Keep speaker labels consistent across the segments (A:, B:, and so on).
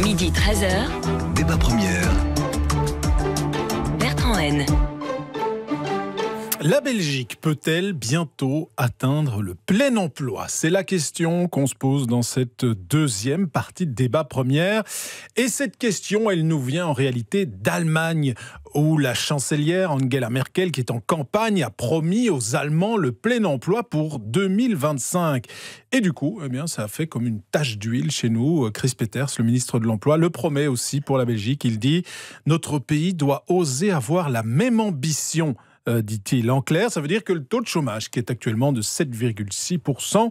A: Midi 13h.
B: Débat première.
A: Bertrand Haine.
C: La Belgique peut-elle bientôt atteindre le plein emploi ? C'est la question qu'on se pose dans cette deuxième partie de débat première. Et cette question, elle nous vient en réalité d'Allemagne, où la chancelière Angela Merkel, qui est en campagne, a promis aux Allemands le plein emploi pour 2025. Et du coup, ça a fait comme une tache d'huile chez nous. Chris Peeters, le ministre de l'Emploi, le promet aussi pour la Belgique. Il dit « Notre pays doit oser avoir la même ambition ». Dit-il. En clair, ça veut dire que le taux de chômage, qui est actuellement de 7,6%,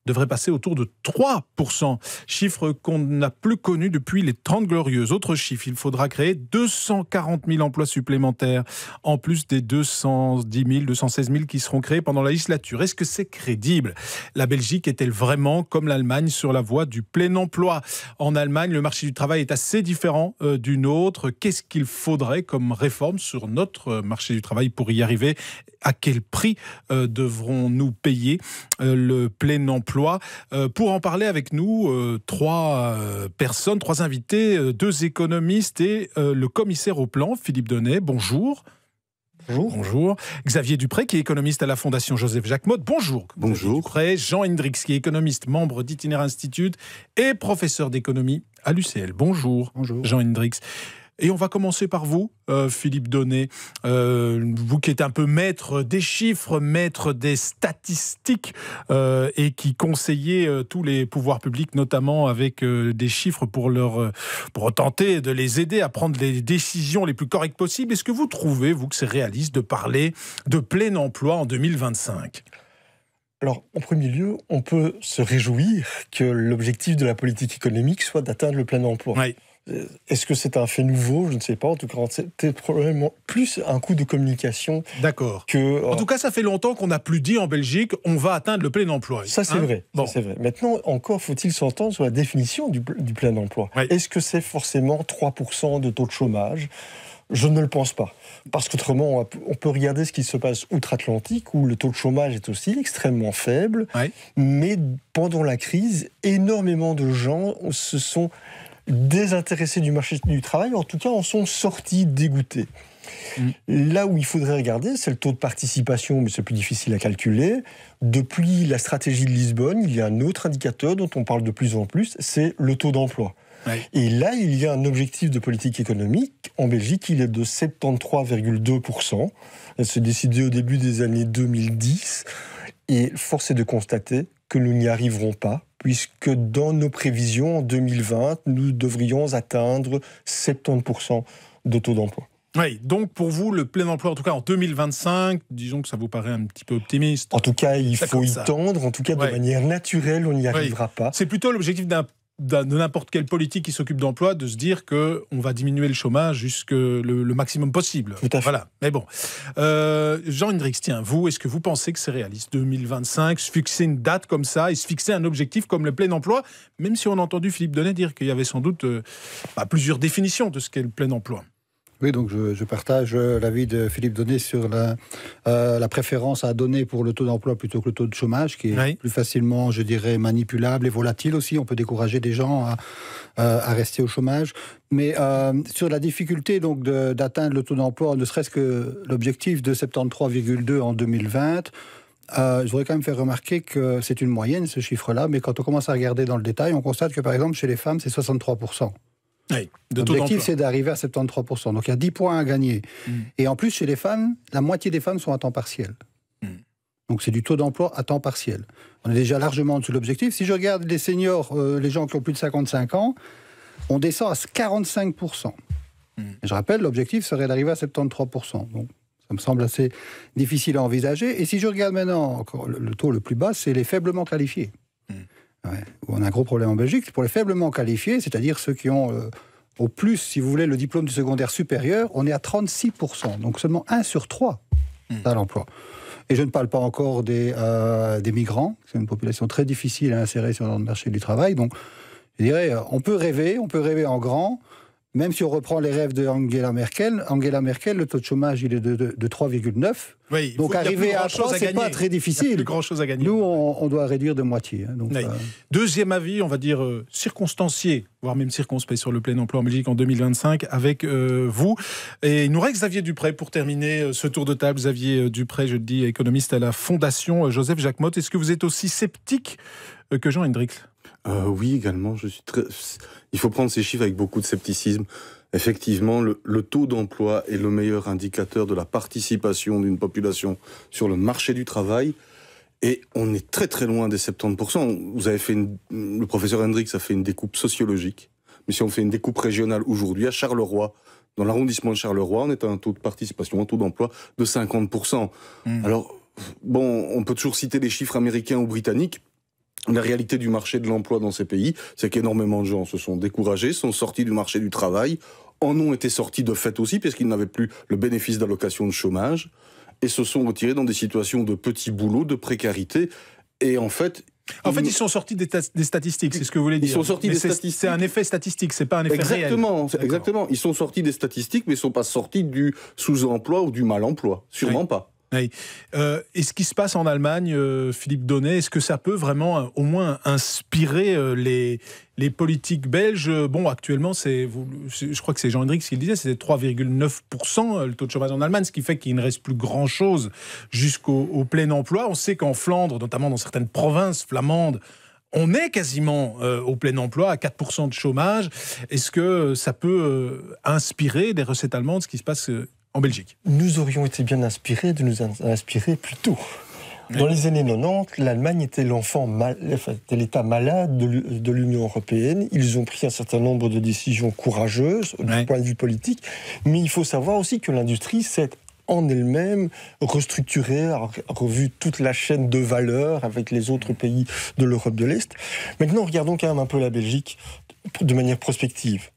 C: devrait passer autour de 3%. Chiffre qu'on n'a plus connu depuis les 30 Glorieuses. Autre chiffre, il faudra créer 240 000 emplois supplémentaires, en plus des 210 000, 216 000 qui seront créés pendant la législature. Est-ce que c'est crédible ? La Belgique est-elle vraiment, comme l'Allemagne, sur la voie du plein emploi ? En Allemagne, le marché du travail est assez différent du nôtre. Qu'est-ce qu'il faudrait comme réforme sur notre marché du travail pour y arriver ? À quel prix devrons-nous payer le plein emploi ? Pour en parler avec nous, trois personnes, trois invités, deux économistes et le commissaire au plan, Philippe Donnet. Bonjour.
D: Bonjour.
C: Bonjour. Xavier Dupré, qui est économiste à la Fondation Joseph-Jacques-Motte. Bonjour.
D: Bonjour.
C: Dupré. Jean Hendrix, qui est économiste, membre d'Itinéraire Institute et professeur d'économie à l'UCL. Bonjour.
D: Bonjour.
C: Jean Hendrix. Et on va commencer par vous, Philippe Donnet. Vous qui êtes un peu maître des chiffres, maître des statistiques et qui conseillez tous les pouvoirs publics, notamment avec des chiffres pour tenter de les aider à prendre les décisions les plus correctes possibles. Est-ce que vous trouvez, vous, que c'est réaliste de parler de plein emploi en 2025 ?
D: Alors, en premier lieu, on peut se réjouir que l'objectif de la politique économique soit d'atteindre le plein emploi.
C: Oui.
D: Est-ce que c'est un fait nouveau ? Je ne sais pas. En tout cas, c'était probablement plus un coup de communication.
C: D'accord.
D: En
C: tout cas, ça fait longtemps qu'on n'a plus dit en Belgique on va atteindre le plein emploi.
D: Ça, c'est vrai.
C: Bon.
D: Ça, c'est vrai. Maintenant, encore faut-il s'entendre sur la définition du plein emploi.
C: Oui.
D: Est-ce que c'est forcément 3% de taux de chômage ? Je ne le pense pas. Parce qu'autrement, on peut regarder ce qui se passe outre-Atlantique, où le taux de chômage est aussi extrêmement faible.
C: Oui.
D: Mais pendant la crise, énormément de gens se sont désintéressés du marché du travail, en tout cas en sont sortis dégoûtés. Là où il faudrait regarder, c'est le taux de participation, mais c'est plus difficile à calculer. Depuis la stratégie de Lisbonne, il y a un autre indicateur dont on parle de plus en plus, c'est le taux d'emploi. Oui. Et là, il y a un objectif de politique économique. En Belgique, il est de 73,2%. Elle s'est décidée au début des années 2010. Et force est de constater que nous n'y arriverons pas, puisque dans nos prévisions, en 2020, nous devrions atteindre 70% de taux d'emploi.
C: Oui, donc pour vous, le plein emploi, en tout cas en 2025, disons que ça vous paraît un petit peu optimiste.
D: En tout cas, il faut y tendre. En tout cas, de manière naturelle, on n'y arrivera pas.
C: C'est plutôt l'objectif de n'importe quelle politique qui s'occupe d'emploi, de se dire qu'on va diminuer le chômage jusqu'au le maximum possible.
D: Tout à fait.
C: Voilà. Mais bon. Jean Hendrix, tiens, vous, est-ce que vous pensez que c'est réaliste 2025, se fixer une date comme ça et se fixer un objectif comme le plein emploi, même si on a entendu Philippe Donnet dire qu'il y avait sans doute plusieurs définitions de ce qu'est le plein emploi.
E: Oui, donc je partage l'avis de Philippe Donnet sur la préférence à donner pour le taux d'emploi plutôt que le taux de chômage, qui est plus facilement, je dirais, manipulable et volatile aussi. On peut décourager des gens à rester au chômage. Mais sur la difficulté donc d'atteindre le taux d'emploi, ne serait-ce que l'objectif de 73,2 en 2020, je voudrais quand même faire remarquer que c'est une moyenne, ce chiffre-là, mais quand on commence à regarder dans le détail, on constate que, par exemple, chez les femmes, c'est 63%.
C: Oui,
E: l'objectif, c'est d'arriver à 73%. Donc, il y a 10 points à gagner. Et en plus, chez les femmes, la moitié des femmes sont à temps partiel. Donc, c'est du taux d'emploi à temps partiel. On est déjà largement en dessous de l'objectif. Si je regarde les seniors, les gens qui ont plus de 55 ans, on descend à 45%. Et je rappelle, l'objectif serait d'arriver à 73%. Donc, ça me semble assez difficile à envisager. Et si je regarde maintenant, encore, le taux le plus bas, c'est les faiblement qualifiés. Où on a un gros problème en Belgique. Pour les faiblement qualifiés, c'est-à-dire ceux qui ont au plus, si vous voulez, le diplôme du secondaire supérieur, on est à 36%. Donc seulement 1 sur 3 à l'emploi. Et je ne parle pas encore des migrants. C'est une population très difficile à insérer sur le marché du travail. Donc, je dirais, on peut rêver en grand, même si on reprend les rêves d'Angela Merkel, le taux de chômage, il est de 3,9.
C: Oui,
E: donc arriver à 3, c'est pas très difficile.
C: Il y a plus grand chose à gagner.
E: Nous, on doit réduire de moitié. Donc,
C: oui. Deuxième avis, on va dire circonstancié, voire même circonspect sur le plein emploi en Belgique en 2025 avec vous. Et il nous reste Xavier Dupré pour terminer ce tour de table. Xavier Dupré, je le dis, économiste à la Fondation Joseph Jacquemotte. Est-ce que vous êtes aussi sceptique que Jean Hendricks ?
A: Oui, également. Il faut prendre ces chiffres avec beaucoup de scepticisme. Effectivement, le taux d'emploi est le meilleur indicateur de la participation d'une population sur le marché du travail. Et on est très très loin des 70%. Vous avez fait le professeur Hendricks a fait une découpe sociologique. Mais si on fait une découpe régionale aujourd'hui, à Charleroi, dans l'arrondissement de Charleroi, on est à un taux de participation, un taux d'emploi de 50%. Alors, bon, on peut toujours citer les chiffres américains ou britanniques. La réalité du marché de l'emploi dans ces pays, c'est qu'énormément de gens se sont découragés, sont sortis du marché du travail, en ont été sortis de fait aussi, parce qu'ils n'avaient plus le bénéfice d'allocation de chômage, et se sont retirés dans des situations de petits boulots, de précarité, et en fait...
C: ils sont sortis des statistiques, c'est ce que vous voulez dire.
A: Ils sont sortis des statistiques.
C: C'est un effet statistique, c'est pas un effet
A: exactement,
C: réel.
A: Exactement. Ils sont sortis des statistiques, mais ils ne sont pas sortis du sous-emploi ou du mal-emploi. Sûrement pas.
C: Oui. Et ce qui se passe en Allemagne, Philippe Donnet, est-ce que ça peut vraiment au moins inspirer les politiques belges ? Bon, actuellement, je crois que c'est Jean Hendricks qui le disait, c'est 3,9% le taux de chômage en Allemagne, ce qui fait qu'il ne reste plus grand-chose jusqu'au plein emploi. On sait qu'en Flandre, notamment dans certaines provinces flamandes, on est quasiment au plein emploi, à 4% de chômage. Est-ce que ça peut inspirer des recettes allemandes, ce qui se passe en Belgique ?
D: Nous aurions été bien inspirés de nous inspirer plus tôt. Dans les années 90, l'Allemagne était l'État malade de l'Union européenne. Ils ont pris un certain nombre de décisions courageuses du point de vue politique. Mais il faut savoir aussi que l'industrie s'est en elle-même restructurée, a revu toute la chaîne de valeur avec les autres pays de l'Europe de l'Est. Maintenant, regardons quand même un peu la Belgique de manière prospective.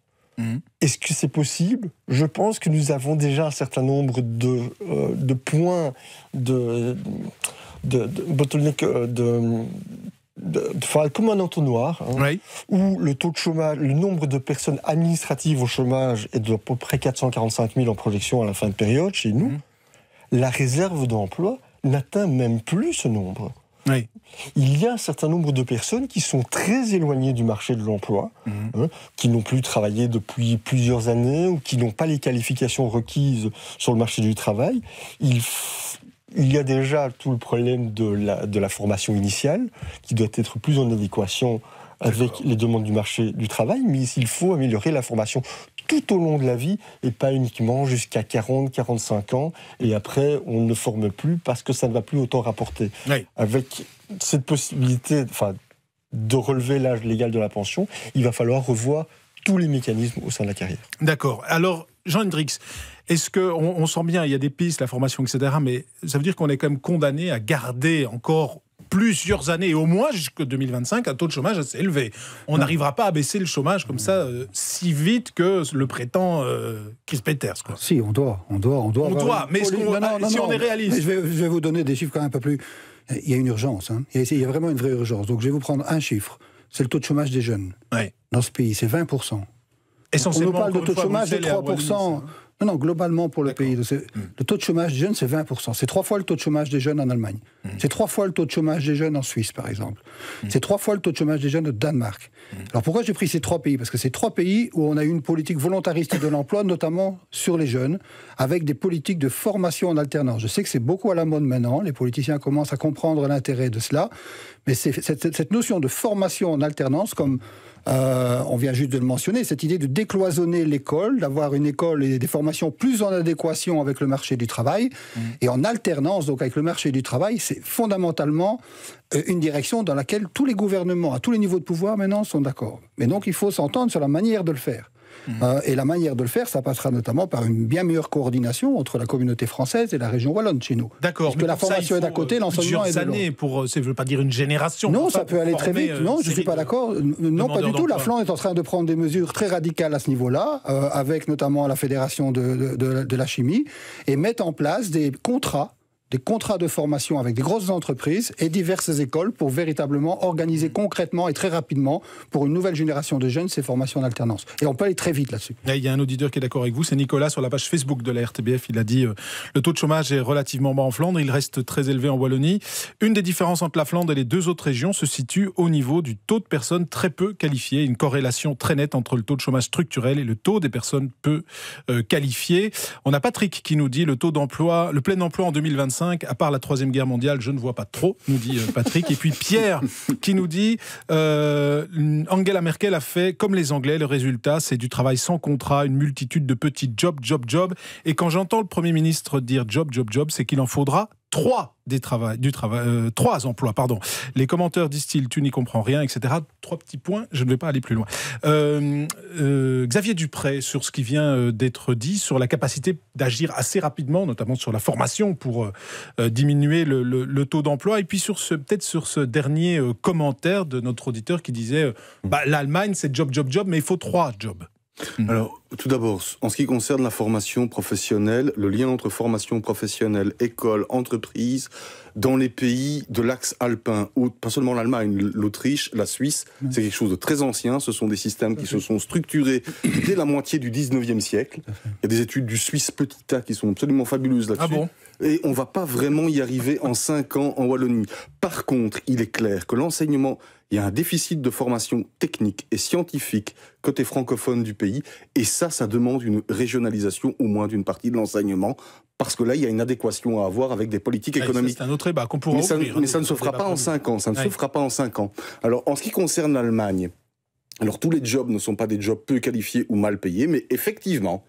D: Est-ce que c'est possible ? Je pense que nous avons déjà un certain nombre de points de bottleneck, comme un entonnoir, où le taux de chômage, le nombre de personnes administratives au chômage est d'à peu près 445 000 en projection à la fin de période chez nous. La réserve d'emploi n'atteint même plus ce nombre.
C: Oui.
D: Il y a un certain nombre de personnes qui sont très éloignées du marché de l'emploi, qui n'ont plus travaillé depuis plusieurs années ou qui n'ont pas les qualifications requises sur le marché du travail. Il y a déjà tout le problème de la formation initiale qui doit être plus en adéquation avec les demandes du marché du travail, mais il faut améliorer la formation tout au long de la vie et pas uniquement jusqu'à 40, 45 ans et après on ne forme plus parce que ça ne va plus autant rapporter. Oui. Avec cette possibilité de relever l'âge légal de la pension, il va falloir revoir tous les mécanismes au sein de la carrière.
C: D'accord. Alors, Jean Hendricks, est-ce qu'on sent bien, il y a des pistes, la formation, etc., mais ça veut dire qu'on est quand même condamné à garder encore plusieurs années, et au moins jusqu'en 2025, un taux de chômage assez élevé. On n'arrivera pas à baisser le chômage comme ça si vite que le prétend Chris Peters, quoi.
E: Si, on doit. On doit,
C: mais si on est réaliste...
E: Je vais vous donner des chiffres quand même un peu plus... Il y a une urgence, il y a vraiment une vraie urgence. Donc je vais vous prendre un chiffre. C'est le taux de chômage des jeunes. Dans ce pays, c'est 20%.
C: Essentiellement,
E: on nous parle de taux de chômage de 3%. Non, globalement pour le pays. Le taux de chômage des jeunes, c'est 20%. C'est 3 fois le taux de chômage des jeunes en Allemagne. C'est 3 fois le taux de chômage des jeunes en Suisse, par exemple. C'est 3 fois le taux de chômage des jeunes au Danemark. Alors pourquoi j'ai pris ces 3 pays ? Parce que c'est 3 pays où on a eu une politique volontariste de l'emploi, notamment sur les jeunes, avec des politiques de formation en alternance. Je sais que c'est beaucoup à la mode maintenant. Les politiciens commencent à comprendre l'intérêt de cela. Mais cette notion de formation en alternance, comme... on vient juste de le mentionner, cette idée de décloisonner l'école, d'avoir une école et des formations plus en adéquation avec le marché du travail, et en alternance donc avec le marché du travail, c'est fondamentalement une direction dans laquelle tous les gouvernements, à tous les niveaux de pouvoir maintenant, sont d'accord. Mais donc il faut s'entendre sur la manière de le faire. Et la manière de le faire, ça passera notamment par une bien meilleure coordination entre la communauté française et la région wallonne chez nous.
C: D'accord.
E: Parce que la formation est d'un côté, l'enseignement est de l'autre.
C: Plusieurs années ça ne veut pas dire une génération.
E: Non, ça peut aller très vite. Non, je ne suis pas d'accord. Non, pas du tout. La Flandre est en train de prendre des mesures très radicales à ce niveau-là, avec notamment la Fédération de la chimie, et mettre en place des contrats des contrats de formation avec des grosses entreprises et diverses écoles pour véritablement organiser concrètement et très rapidement pour une nouvelle génération de jeunes ces formations en alternance. Et on peut aller très vite là-dessus.
C: Il y a un auditeur qui est d'accord avec vous, c'est Nicolas sur la page Facebook de la RTBF. Il a dit le taux de chômage est relativement bas en Flandre, il reste très élevé en Wallonie. Une des différences entre la Flandre et les deux autres régions se situe au niveau du taux de personnes très peu qualifiées. Une corrélation très nette entre le taux de chômage structurel et le taux des personnes peu qualifiées. On a Patrick qui nous dit le taux d'emploi, le plein emploi en 2025, à part la Troisième Guerre mondiale, je ne vois pas trop, nous dit Patrick. Et puis Pierre qui nous dit Angela Merkel a fait comme les Anglais, le résultat c'est du travail sans contrat, une multitude de petits jobs. Et quand j'entends le Premier ministre dire job, c'est qu'il en faudra 3 emplois. Les commentaires disent-ils, tu n'y comprends rien, etc. 3 petits points, je ne vais pas aller plus loin. Xavier Dupré, sur ce qui vient d'être dit, sur la capacité d'agir assez rapidement, notamment sur la formation pour diminuer le taux d'emploi, et puis sur ce dernier commentaire de notre auditeur qui disait l'Allemagne c'est job, mais il faut 3 jobs.
A: Alors, tout d'abord, en ce qui concerne la formation professionnelle, le lien entre formation professionnelle, école, entreprise, dans les pays de l'axe alpin, ou pas seulement l'Allemagne, l'Autriche, la Suisse, c'est quelque chose de très ancien. Ce sont des systèmes qui se sont structurés dès la moitié du 19e siècle. Il y a des études du Suisse Petit A qui sont absolument fabuleuses là-dessus.
C: Ah bon ?
A: Et on ne va pas vraiment y arriver en 5 ans en Wallonie. Par contre, il est clair que l'enseignement, il y a un déficit de formation technique et scientifique côté francophone du pays, et ça demande une régionalisation au moins d'une partie de l'enseignement, parce que là, il y a une adéquation à avoir avec des politiques économiques.
C: C'est un autre débat qu'on pourra ouvrir.
A: Mais ça ne se fera pas en 5 ans, ça ne se fera pas en 5 ans. Alors, en ce qui concerne l'Allemagne, alors tous les jobs ne sont pas des jobs peu qualifiés ou mal payés, mais effectivement,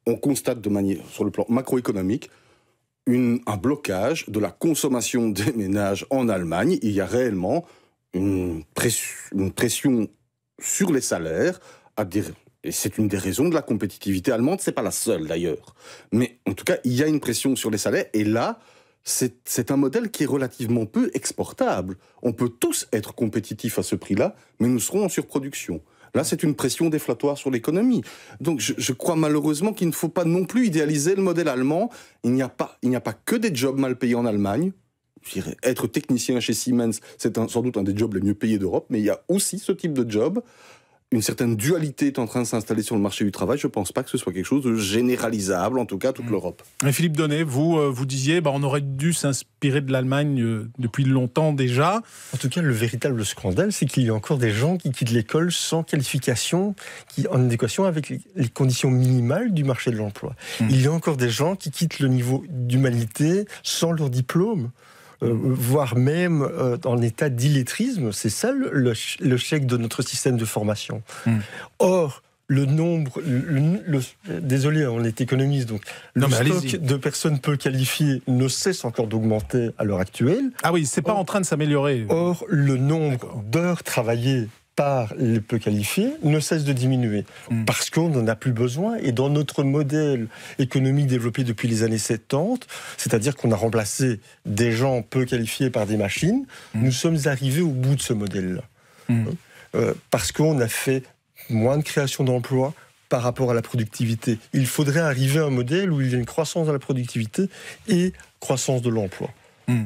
A: on constate de manière, sur le plan macroéconomique, un blocage de la consommation des ménages en Allemagne. Il y a réellement une pression sur les salaires, et c'est une des raisons de la compétitivité allemande, c'est pas la seule d'ailleurs. Mais en tout cas, il y a une pression sur les salaires, et là, c'est un modèle qui est relativement peu exportable. On peut tous être compétitifs à ce prix-là, mais nous serons en surproduction. Là, c'est une pression déflatoire sur l'économie. Donc, je crois malheureusement qu'il ne faut pas non plus idéaliser le modèle allemand. Il n'y a pas que des jobs mal payés en Allemagne. Je dirais, être technicien chez Siemens, c'est sans doute un des jobs les mieux payés d'Europe, mais il y a aussi ce type de job. Une certaine dualité est en train de s'installer sur le marché du travail. Je ne pense pas que ce soit quelque chose de généralisable, en tout cas, toute l'Europe.
C: Et Philippe Donnet, vous disiez, on aurait dû s'inspirer de l'Allemagne depuis longtemps déjà.
D: En tout cas, le véritable scandale, c'est qu'il y a encore des gens qui quittent l'école sans qualification, en adéquation avec les conditions minimales du marché de l'emploi. Il y a encore des gens qui quittent le niveau d'humanité sans leur diplôme. Voire même en état d'illettrisme. C'est ça le chèque de notre système de formation. Or, le nombre... désolé, on est économiste, donc le stock de personnes peu qualifiées ne cesse encore d'augmenter à l'heure actuelle.
C: Ah oui, c'est pas en train de s'améliorer.
D: Or, le nombre d'heures travaillées par les peu qualifiés ne cesse de diminuer parce qu'on n'en a plus besoin. Et dans notre modèle économique développé depuis les années 70, c'est-à-dire qu'on a remplacé des gens peu qualifiés par des machines, nous sommes arrivés au bout de ce modèle-là. Parce qu'on a fait moins de création d'emplois par rapport à la productivité. Il faudrait arriver à un modèle où il y a une croissance de la productivité et croissance de l'emploi,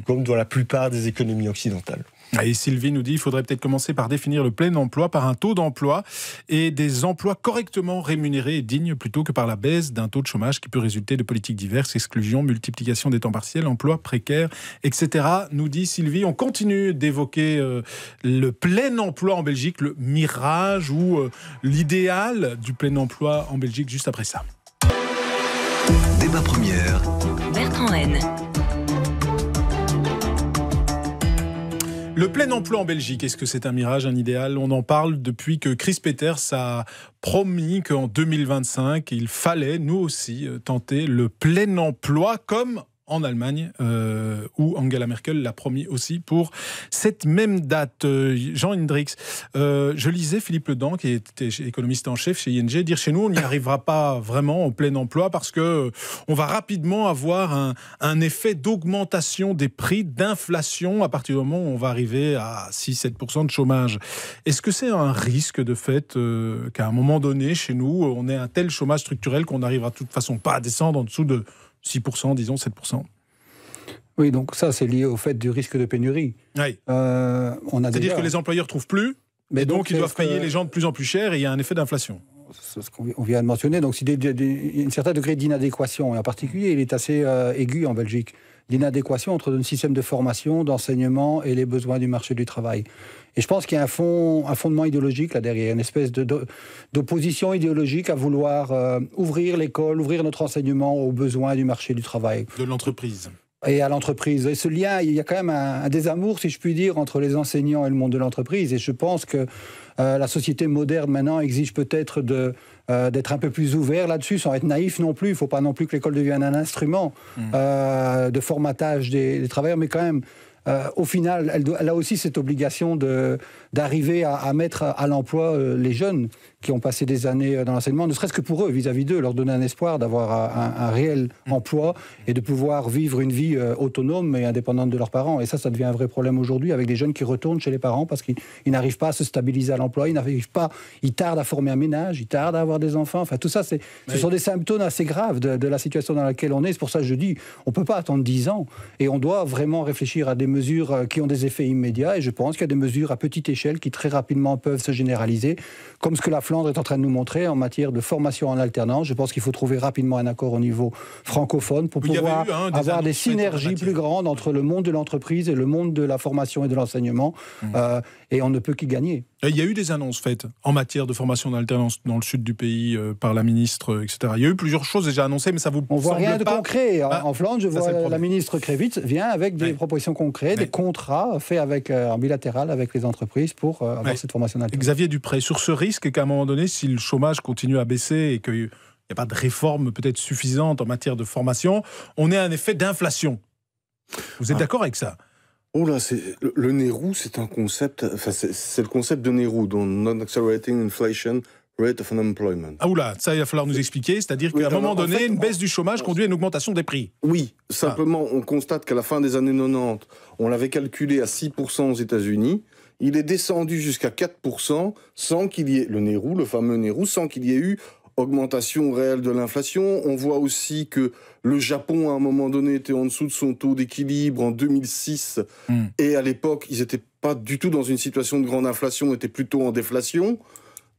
D: comme dans la plupart des économies occidentales.
C: Et Sylvie nous dit qu'il faudrait peut-être commencer par définir le plein emploi par un taux d'emploi et des emplois correctement rémunérés et dignes plutôt que par la baisse d'un taux de chômage qui peut résulter de politiques diverses, exclusion, multiplication des temps partiels, emplois précaires, etc. Nous dit Sylvie. On continue d'évoquer le plein emploi en Belgique, le mirage ou l'idéal du plein emploi en Belgique juste après ça.
B: Débat première.
F: Bertrand Haine.
C: Le plein emploi en Belgique, est-ce que c'est un mirage, un idéal ? On en parle depuis que Chris Peters a promis qu'en 2025, il fallait, nous aussi, tenter le plein emploi comme en Allemagne, où Angela Merkel l'a promis aussi pour cette même date. Jean Hendricks, je lisais Philippe Ledan, qui était économiste en chef chez ING, dire chez nous, on n'y arrivera pas vraiment au plein emploi parce que on va rapidement avoir un effet d'augmentation des prix, d'inflation à partir du moment où on va arriver à 6-7% de chômage. Est-ce que c'est un risque de fait qu'à un moment donné, chez nous, on ait un tel chômage structurel qu'on n'arrivera de toute façon pas à descendre en dessous de 6%, disons 7%.
E: Oui, donc ça, c'est lié au fait du risque de pénurie.
C: Oui.
E: C'est-à-dire
C: que les employeurs ne trouvent plus, et donc ils doivent payer les gens de plus en plus cher, et il y a un effet d'inflation.
E: C'est ce qu'on vient de mentionner. Donc, il y a un certain degré d'inadéquation. Et en particulier, il est assez aigu en Belgique. L'inadéquation entre un système de formation, d'enseignement et les besoins du marché du travail. Et je pense qu'il y a un fondement idéologique là derrière, une espèce d'opposition idéologique à vouloir ouvrir l'école, ouvrir notre enseignement aux besoins du marché du travail.
C: De l'entreprise.
E: Et à l'entreprise. Et ce lien, il y a quand même un désamour, si je puis dire, entre les enseignants et le monde de l'entreprise. Et je pense que la société moderne, maintenant, exige peut-être d'être un peu plus ouvert là-dessus, sans être naïf non plus. Il ne faut pas non plus que l'école devienne un instrument de formatage des travailleurs, mais quand même, au final, elle a aussi cette obligation d'arriver à mettre à l'emploi les jeunes qui ont passé des années dans l'enseignement, ne serait-ce que pour eux, vis-à-vis d'eux, leur donner un espoir d'avoir un réel emploi et de pouvoir vivre une vie autonome et indépendante de leurs parents. Et ça devient un vrai problème aujourd'hui avec des jeunes qui retournent chez les parents parce qu'ils n'arrivent pas à se stabiliser à l'emploi, ils tardent à former un ménage, ils tardent à avoir des enfants. Enfin, tout ça, ce sont des symptômes assez graves de la situation dans laquelle on est. C'est pour ça que je dis, on ne peut pas attendre 10 ans et on doit vraiment réfléchir à des mesures qui ont des effets immédiats. Et je pense qu'il y a des mesures à petite échelle qui très rapidement peuvent se généraliser, comme ce que la Flandre est en train de nous montrer en matière de formation en alternance. Je pense qu'il faut trouver rapidement un accord au niveau francophone pour pouvoir avoir des synergies plus grandes entre le monde de l'entreprise et le monde de la formation et de l'enseignement. Et on ne peut qu'y gagner.
C: Il y a eu des annonces faites en matière de formation en alternance dans le sud du pays par la ministre, etc. Il y a eu plusieurs choses déjà annoncées, mais ça vous
E: on voit rien de
C: pas
E: concret. En Flandre, je vois la ministre Krevits vient avec des propositions concrètes, des contrats faits en bilatéral avec les entreprises pour avoir cette formation en alternance.
C: Xavier Dupré, sur ce risque qu'à un moment donné, si le chômage continue à baisser et qu'il n'y a pas de réforme peut-être suffisante en matière de formation, on ait un effet d'inflation. Vous êtes d'accord avec ça ?
A: Oh là, le Nehru, c'est un concept, enfin c'est le concept de Nehru, dont Non-Accelerating Inflation Rate of Unemployment.
C: Ah oula, ça il va falloir nous expliquer, c'est-à-dire qu'à un moment donné, une baisse du chômage conduit à une augmentation des prix.
A: Oui, simplement on constate qu'à la fin des années 90, on l'avait calculé à 6% aux États-Unis, il est descendu jusqu'à 4% sans qu'il y ait, le Nehru, le fameux Nehru, sans qu'il y ait eu augmentation réelle de l'inflation. On voit aussi que le Japon, à un moment donné, était en dessous de son taux d'équilibre en 2006. Et à l'époque, ils n'étaient pas du tout dans une situation de grande inflation, étaient plutôt en déflation.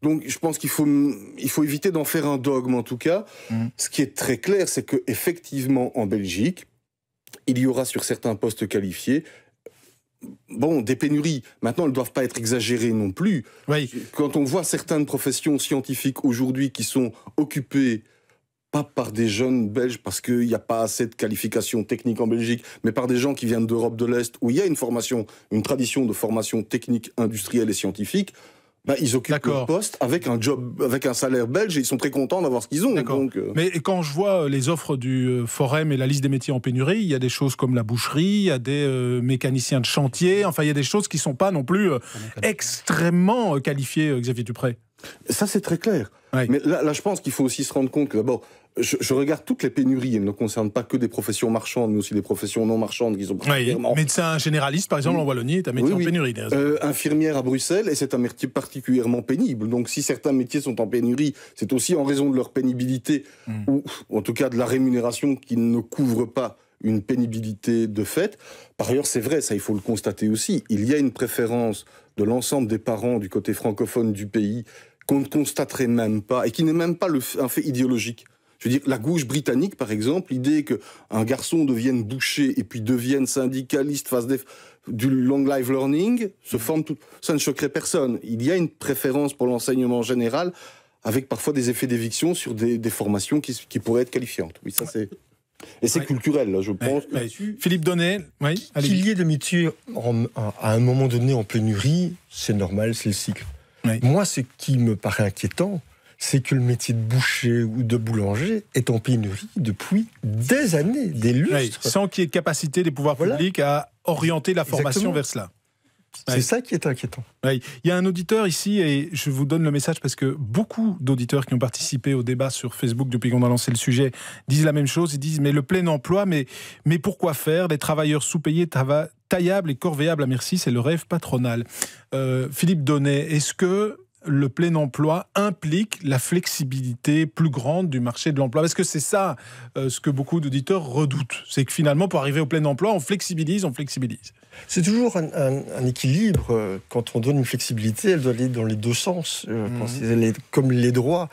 A: Donc je pense qu'il faut éviter d'en faire un dogme, en tout cas. Ce qui est très clair, c'est qu'effectivement, en Belgique, il y aura sur certains postes qualifiés des pénuries. Maintenant, elles ne doivent pas être exagérées non plus.
C: Oui.
A: Quand on voit certaines professions scientifiques aujourd'hui qui sont occupées pas par des jeunes Belges parce qu'il n'y a pas assez de qualifications techniques en Belgique, mais par des gens qui viennent d'Europe de l'Est où il y a une tradition de formation technique, industrielle et scientifique, ils occupent leur poste avec un job, avec un salaire belge et ils sont très contents d'avoir ce qu'ils ont. Donc,
C: Mais quand je vois les offres du Forum et la liste des métiers en pénurie, il y a des choses comme la boucherie, il y a des mécaniciens de chantier, enfin il y a des choses qui ne sont pas non plus extrêmement qualifiées, Xavier Dupré.
A: Ça c'est très clair.
C: Oui.
A: Mais là je pense qu'il faut aussi se rendre compte que d'abord, je regarde toutes les pénuries, elles ne concernent pas que des professions marchandes, mais aussi des professions non marchandes qui sont particulièrement...
C: Médecin généraliste, par exemple, en Wallonie, est un métier en pénurie.
A: Infirmière à Bruxelles, et c'est un métier particulièrement pénible. Donc si certains métiers sont en pénurie, c'est aussi en raison de leur pénibilité, ou en tout cas de la rémunération qui ne couvre pas une pénibilité de fait. Par ailleurs, c'est vrai, ça il faut le constater aussi, il y a une préférence de l'ensemble des parents du côté francophone du pays qu'on ne constaterait même pas, et qui n'est même pas un fait idéologique. Je veux dire, la gauche britannique, par exemple, l'idée qu'un garçon devienne boucher et puis devienne syndicaliste, fasse du long life learning, ça ne choquerait personne. Il y a une préférence pour l'enseignement général, avec parfois des effets d'éviction sur des formations qui pourraient être qualifiantes. Oui, ça c'est... Et c'est culturel, là, je pense.
C: Philippe Donnet,
D: qu'il y ait des métiers à un moment donné en pénurie, c'est normal, c'est le cycle. Moi, ce qui me paraît inquiétant, c'est que le métier de boucher ou de boulanger est en pénurie depuis des années, des lustres.
C: Sans qu'il y ait de capacité des pouvoirs publics à orienter la formation vers cela.
D: C'est ça qui est inquiétant.
C: Il y a un auditeur ici, et je vous donne le message parce que beaucoup d'auditeurs qui ont participé au débat sur Facebook depuis qu'on a lancé le sujet disent la même chose. Ils disent, mais le plein emploi, mais pourquoi faire ? Les travailleurs sous-payés, taillables et corvéables à merci, c'est le rêve patronal. Philippe Donnet, est-ce que le plein emploi implique la flexibilité plus grande du marché de l'emploi? Parce que c'est ça ce que beaucoup d'auditeurs redoutent. C'est que finalement, pour arriver au plein emploi, on flexibilise.
D: C'est toujours un équilibre. Quand on donne une flexibilité, elle doit aller dans les deux sens. Comme les droits.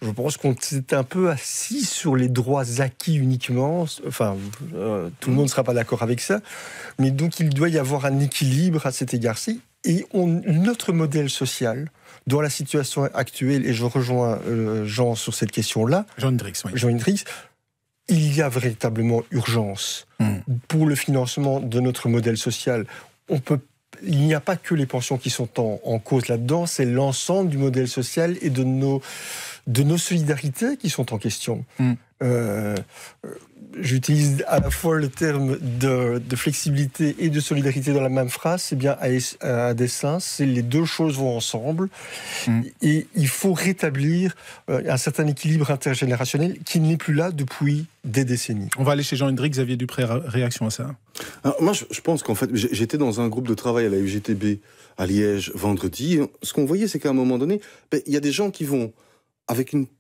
D: Je pense qu'on s'est un peu assis sur les droits acquis uniquement. Enfin, tout le monde ne sera pas d'accord avec ça. Mais donc, il doit y avoir un équilibre à cet égard-ci. Et notre modèle social, dans la situation actuelle, et je rejoins Jean sur cette question-là,
C: Jean Hendricks,
D: il y a véritablement urgence pour le financement de notre modèle social. Il n'y a pas que les pensions qui sont en cause là-dedans, c'est l'ensemble du modèle social et de nos solidarités qui sont en question. J'utilise à la fois le terme de flexibilité et de solidarité dans la même phrase. C'est bien à dessein, les deux choses vont ensemble. Et il faut rétablir un certain équilibre intergénérationnel qui n'est plus là depuis des décennies.
C: On va aller chez Jean Hendricks. Xavier Dupré, réaction à ça?
A: Alors, moi, je pense qu'en fait, j'étais dans un groupe de travail à la UGTB à Liège vendredi. Ce qu'on voyait, c'est qu'à un moment donné, il y a des gens qui vont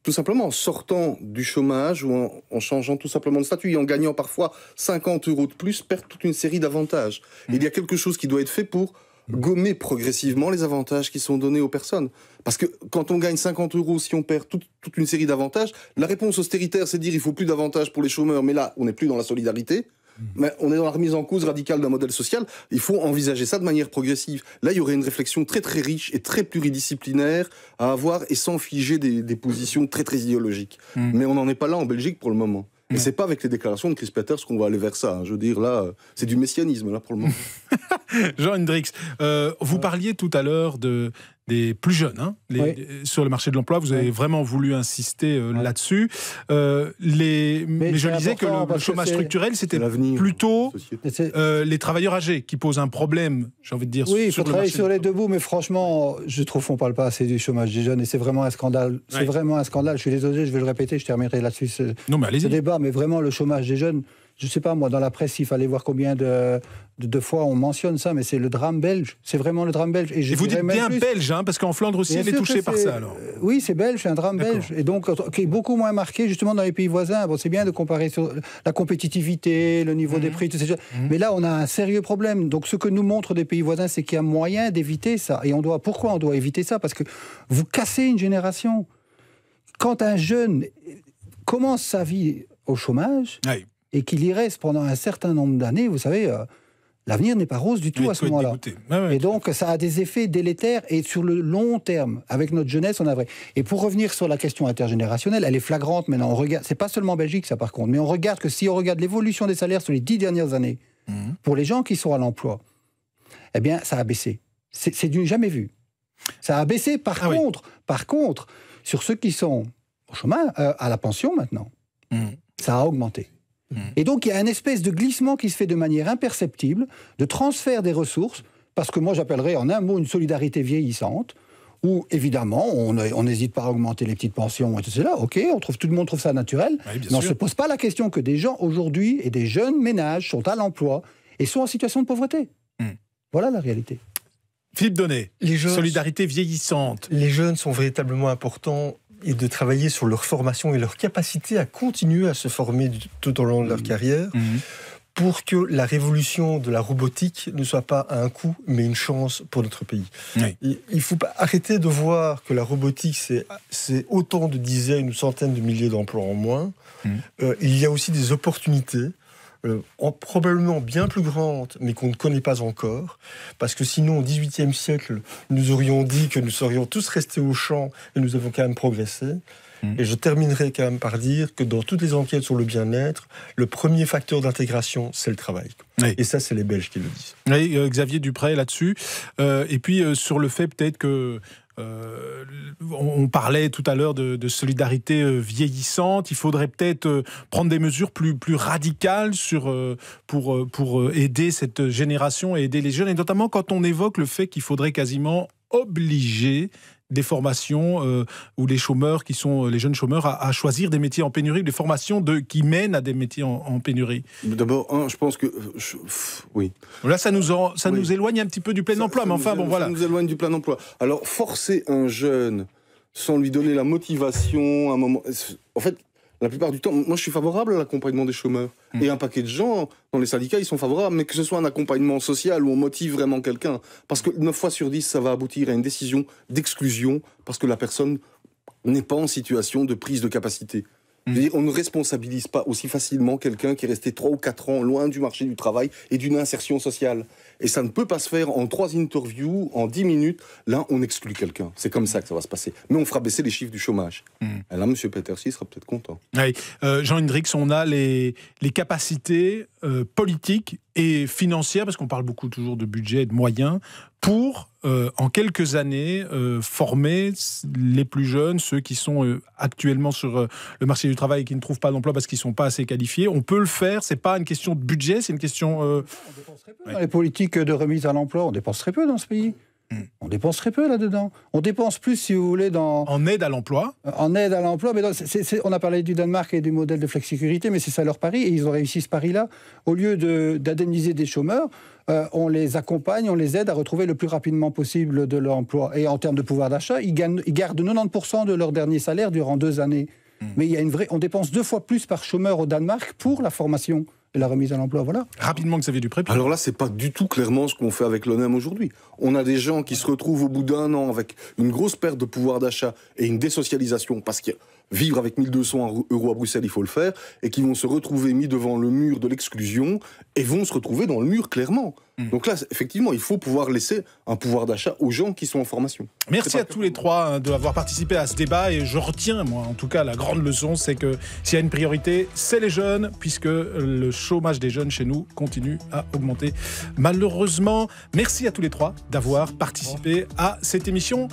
A: tout simplement en sortant du chômage ou en changeant tout simplement de statut et en gagnant parfois 50 € de plus, perdent toute une série d'avantages. Et il y a quelque chose qui doit être fait pour gommer progressivement les avantages qui sont donnés aux personnes. Parce que quand on gagne 50 €, si on perd toute une série d'avantages, la réponse austéritaire, c'est de dire il faut plus d'avantages pour les chômeurs, mais là, on n'est plus dans la solidarité. Mais on est dans la remise en cause radicale d'un modèle social. Il faut envisager ça de manière progressive. Là, il y aurait une réflexion très très riche et très pluridisciplinaire à avoir et sans figer des positions très très idéologiques. Mais on n'en est pas là en Belgique pour le moment. Et c'est pas avec les déclarations de Chris Peters qu'on va aller vers ça. Je veux dire, là, c'est du messianisme là pour le moment.
C: Jean Hendricks, vous parliez tout à l'heure des plus jeunes sur le marché de l'emploi. Vous avez vraiment voulu insister là-dessus. Mais je disais que le chômage structurel, c'était plutôt les travailleurs âgés qui posent un problème, j'ai envie de dire.
E: Oui, il faut travailler sur les deux bouts, mais franchement, je trouve qu'on ne parle pas assez du chômage des jeunes et c'est vraiment un scandale. C'est vraiment un scandale. Je suis désolé, je vais le répéter, je terminerai là-dessus ce débat, mais vraiment le chômage des jeunes. Je ne sais pas, moi, dans la presse, il fallait voir combien de fois on mentionne ça, mais c'est le drame belge. C'est vraiment le drame belge.
C: Et vous dites bien belge, parce qu'en Flandre aussi, elle est touchée par ça, alors.
E: Oui, c'est belge, c'est un drame belge. Et donc, qui est beaucoup moins marqué, justement, dans les pays voisins. Bon, c'est bien de comparer sur la compétitivité, le niveau des prix, tout ça. Mais là, on a un sérieux problème. Donc, ce que nous montrent des pays voisins, c'est qu'il y a moyen d'éviter ça. Et pourquoi on doit éviter ça? Parce que vous cassez une génération. Quand un jeune commence sa vie au chômage... et qu'il y reste pendant un certain nombre d'années, vous savez, l'avenir n'est pas rose du tout à ce moment-là. Et donc, ça a des effets délétères et sur le long terme, avec notre jeunesse, on a vrai. Et pour revenir sur la question intergénérationnelle, elle est flagrante maintenant. On regarde, c'est pas seulement en Belgique, ça par contre, mais on regarde que si on regarde l'évolution des salaires sur les 10 dernières années, pour les gens qui sont à l'emploi, eh bien, ça a baissé. C'est du jamais vu. Ça a baissé. Par contre, sur ceux qui sont au chômage, à la pension maintenant, ça a augmenté. Et donc, il y a une espèce de glissement qui se fait de manière imperceptible, de transfert des ressources, parce que moi, j'appellerais en un mot une solidarité vieillissante, où, évidemment, on n'hésite pas à augmenter les petites pensions et tout cela. OK, tout le monde trouve ça naturel, mais on ne se pose pas la question que des gens, aujourd'hui, et des jeunes ménages sont à l'emploi et sont en situation de pauvreté. Voilà la réalité.
C: Philippe Donnet, solidarité vieillissante.
D: Les jeunes sont véritablement importants et de travailler sur leur formation et leur capacité à continuer à se former tout au long de leur carrière pour que la révolution de la robotique ne soit pas un coût, mais une chance pour notre pays. Il ne faut pas arrêter de voir que la robotique, c'est autant de dizaines ou centaines de milliers d'emplois en moins. Il y a aussi des opportunités probablement bien plus grande, mais qu'on ne connaît pas encore, parce que sinon, au XVIIIe siècle, nous aurions dit que nous serions tous restés au champ, et nous avons quand même progressé. Et je terminerai quand même par dire que dans toutes les enquêtes sur le bien-être, le premier facteur d'intégration, c'est le travail. Et ça, c'est les Belges qui le disent.
C: Xavier Dupré, là-dessus. Et puis, sur le fait peut-être que on parlait tout à l'heure de solidarité vieillissante. Il faudrait peut-être prendre des mesures plus radicales pour aider cette génération et aider les jeunes. Et notamment quand on évoque le fait qu'il faudrait quasiment obliger des formations où les chômeurs, qui sont les jeunes chômeurs, à choisir des métiers en pénurie, des formations qui mènent à des métiers en pénurie?
A: D'abord, je pense que... oui.
C: Là, ça nous éloigne un petit peu du plein emploi, mais enfin, bon, voilà.
A: Ça nous éloigne du plein emploi. Alors, forcer un jeune sans lui donner la motivation, à un moment... En fait, la plupart du temps, moi je suis favorable à l'accompagnement des chômeurs. Et un paquet de gens dans les syndicats, ils sont favorables, mais que ce soit un accompagnement social où on motive vraiment quelqu'un. Parce que 9 fois sur 10, ça va aboutir à une décision d'exclusion parce que la personne n'est pas en situation de prise de capacité. Je veux dire, on ne responsabilise pas aussi facilement quelqu'un qui est resté 3 ou 4 ans loin du marché du travail et d'une insertion sociale. Et ça ne peut pas se faire en 3 interviews, en 10 minutes. Là, on exclut quelqu'un. C'est comme ça que ça va se passer. Mais on fera baisser les chiffres du chômage. Et là, M. Petersi sera peut-être content.
C: Oui. Jean Hendrix, on a les capacités politiques et financières, parce qu'on parle beaucoup toujours de budget et de moyens, pour, en quelques années, former les plus jeunes, ceux qui sont actuellement sur le marché du travail et qui ne trouvent pas d'emploi parce qu'ils ne sont pas assez qualifiés. On peut le faire, ce n'est pas une question de budget, c'est une question...
E: On dépense très peu dans les politiques de remise à l'emploi, on dépense très peu dans ce pays. On dépense très peu là-dedans. On dépense plus, si vous voulez,
C: en aide à l'emploi.
E: En aide à l'emploi, mais on a parlé du Danemark et du modèle de flexicurité, mais c'est ça leur pari, et ils ont réussi ce pari-là. Au lieu d'indemniser des chômeurs, on les accompagne, on les aide à retrouver le plus rapidement possible de l'emploi. Et en termes de pouvoir d'achat, ils gardent 90% de leur dernier salaire durant 2 années. Mais il y a on dépense 2 fois plus par chômeur au Danemark pour la formation et la remise à l'emploi, voilà.
C: Rapidement, Xavier Dupré.
A: Alors là, c'est pas du tout clairement ce qu'on fait avec l'ONEM aujourd'hui. On a des gens qui se retrouvent au bout d'1 an avec une grosse perte de pouvoir d'achat et une désocialisation, parce que vivre avec 1 200 € à Bruxelles, il faut le faire, et qui vont se retrouver mis devant le mur de l'exclusion et vont se retrouver dans le mur, clairement. Donc là, effectivement, il faut pouvoir laisser un pouvoir d'achat aux gens qui sont en formation.
C: Merci à tous les 3 d'avoir participé à ce débat, et je retiens, moi, en tout cas, la grande leçon, c'est que s'il y a une priorité, c'est les jeunes, puisque le chômage des jeunes chez nous continue à augmenter, malheureusement. Merci à tous les 3 d'avoir participé à cette émission.